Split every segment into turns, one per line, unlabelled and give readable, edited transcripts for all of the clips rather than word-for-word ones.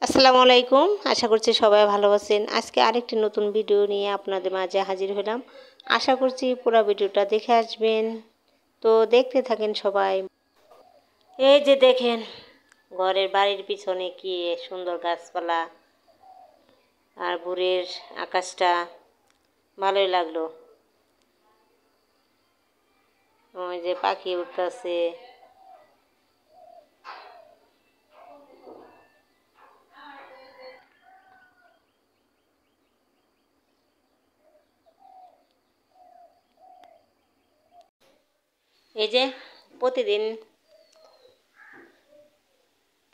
আসসালামু আলাইকুম। আশা করছি সবাই ভালো আছেন। আজকে আরেকটি নতুন ভিডিও নিয়ে আপনাদের মাঝে হাজির হলাম। আশা করছি পুরো ভিডিওটা দেখে আসবেন। তো দেখতে থাকেন সবাই। এই যে দেখেন ঘরের বাড়ির পিছনে কি সুন্দর গাছপালা আর ভোরের আকাশটা ভালোই লাগলো। ওই যে পাখি উঠতেছে। এই যে প্রতিদিন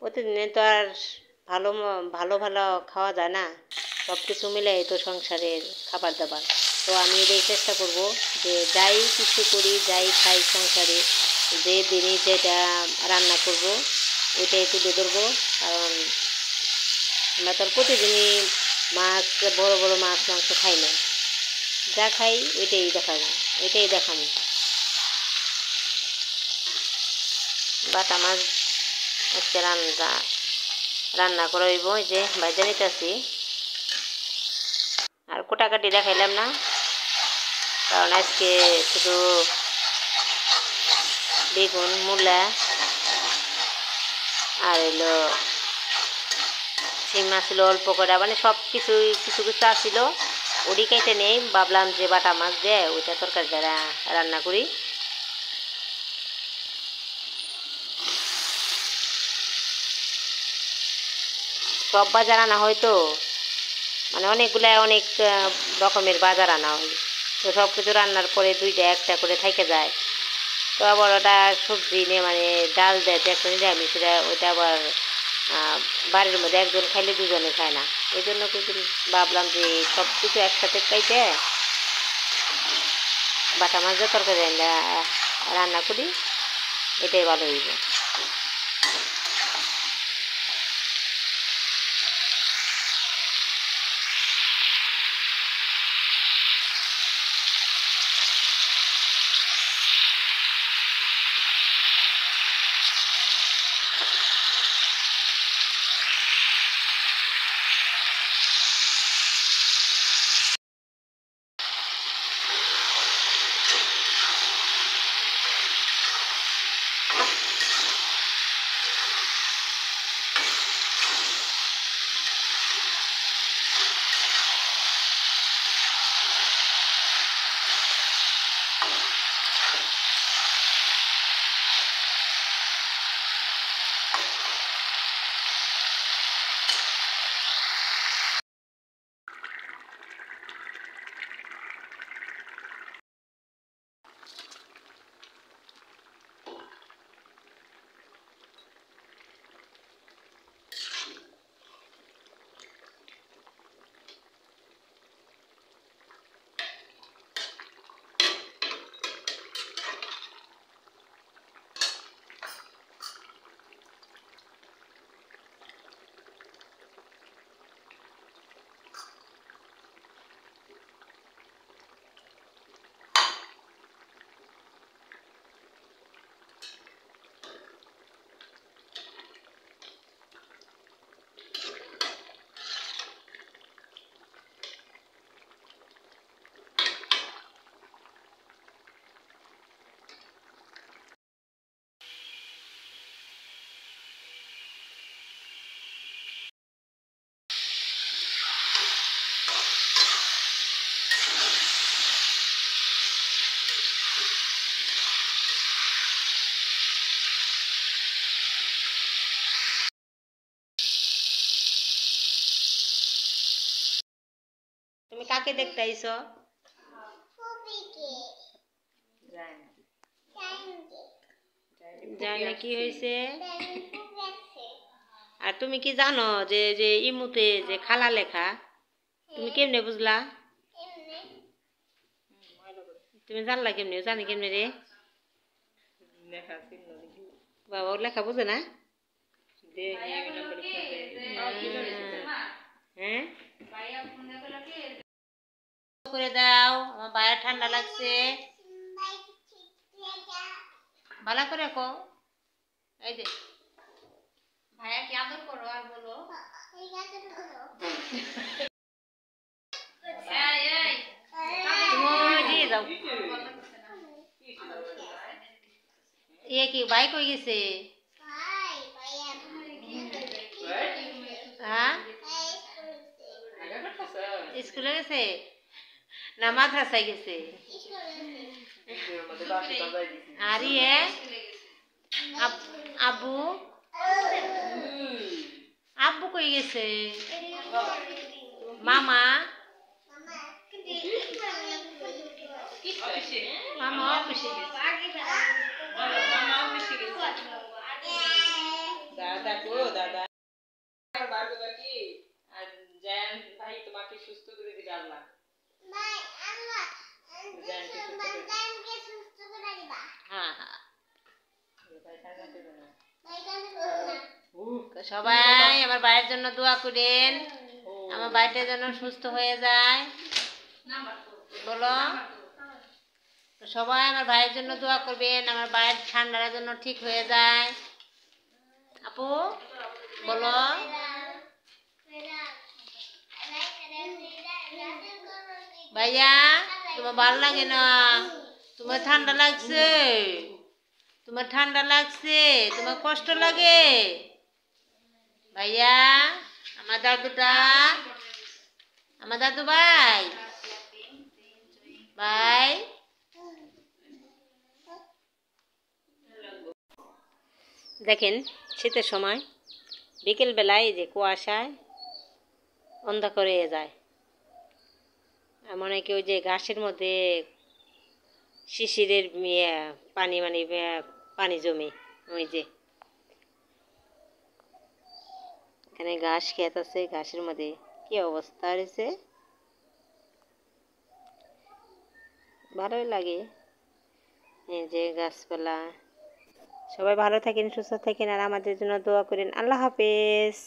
প্রতিদিনে তো আর ভালো ভালো ভালো খাওয়া যায় না। সব কিছু মিলে তো সংসারের খাবার দাবার। তো আমি এটাই চেষ্টা করব যে যাই কিছু করি যাই খাই সংসারে যে দিনই যেটা রান্না করব ওইটাই তুলে ধরবো। কারণ আমরা তো আর প্রতিদিনই মাছ বড় বড় মাছ মাংস খাই না। যা খাই ওইটাই দেখাবো। বাটা মাছ আজকে রান্না করা হইব। ওই যে ভাজা নিতেছি আর কোটাকাটি দেখাইলাম না, কারণ আজকে শুধু বেগুন মূলা আর হইলো শিম মাছ ছিল অল্প করে, মানে সব কিছুই কিছু কিছু আসছিল ওডি কেটে নেই। ভাবলাম যে বাটা মাছ দিয়ে ওইটা তরকারি দ্বারা রান্না করি। সব বাজার আনা হয়তো, মানে অনেক রকমের বাজার আনা হয়। তো সব কিছু রান্নার পরে দুইটা একটা করে থেকে যায়। তো আবার ওটা সবজি নিয়ে মানে ডাল দেয় যে একটা নিরামিষ, ওইটা আবার বাড়ির মধ্যে একজন খাইলে দুজনে খায় না। এই জন্য কিন্তু ভাবলাম যে সব কিছু একসাথে খাইতে বাটা মাছ দিয়ে তরকারি রান্না করি, এটাই ভালো হইব। তুমি কাকে দেখতে আইছো? জানি না কি হয়েছে। আর তুমি কি জানো যে যে ইমুতে যে খালা লেখা তুমি কেমনে বুঝলা? তুমি জানলা কেমনে? জানি কেমনে রে? বাবা ওর লেখা বুঝে না? হ্যাঁ করে দাও, আমার ভাইয়ের ঠান্ডা লাগছে। ভালো করে কো। এই যে ভাইয়া কি আদর করো আর বলো দিয়ে যাও ইয়ে কি বাইক হয়ে গেছে হ্যাঁ স্কুলে গেছে না মাদ্রাসায় গেছে আর ইয়ে আব্বু আব্বু কই গেছে মামা মামা অফিসে গেছে দাদা গো দাদা কি আর জান ভাই তোমাকে সুস্থ করে দিবে আল্লাহ হ্যাঁ হ্যাঁ সবাই আমার ভাইয়ের জন্য দোয়া করেন আমার ভাইটার জন্য সুস্থ হয়ে যায় বলো সবাই আমার ভাইয়ের জন্য দোয়া করবেন আমার ভাইয়ের ঠান্ডার জন্য ঠিক হয়ে যায় আপু বলো ভাইয়া তোমার ভালো লাগে না তোমার ঠান্ডা লাগছে তোমার ঠান্ডা লাগছে তোমার কষ্ট লাগে ভাইয়া আমার দাদুটা আমার দাদু ভাই ভাই দেখেন শীতের সময় বিকেলবেলায় যে কুয়াশায় অন্ধকার হয়ে যায় মনে হয় কি ওই যে ঘাসের মধ্যে শিশিরের পানি পানি জমে ওই যে এখানে ঘাস ক্ষেত আছে ঘাসের মধ্যে কি অবস্থা হয়েছে ভালোই লাগে এই যে গাছপালা সবাই ভালো থাকেন সুস্থ থাকেন আর আমাদের জন্য দোয়া করেন আল্লাহ হাফেজ।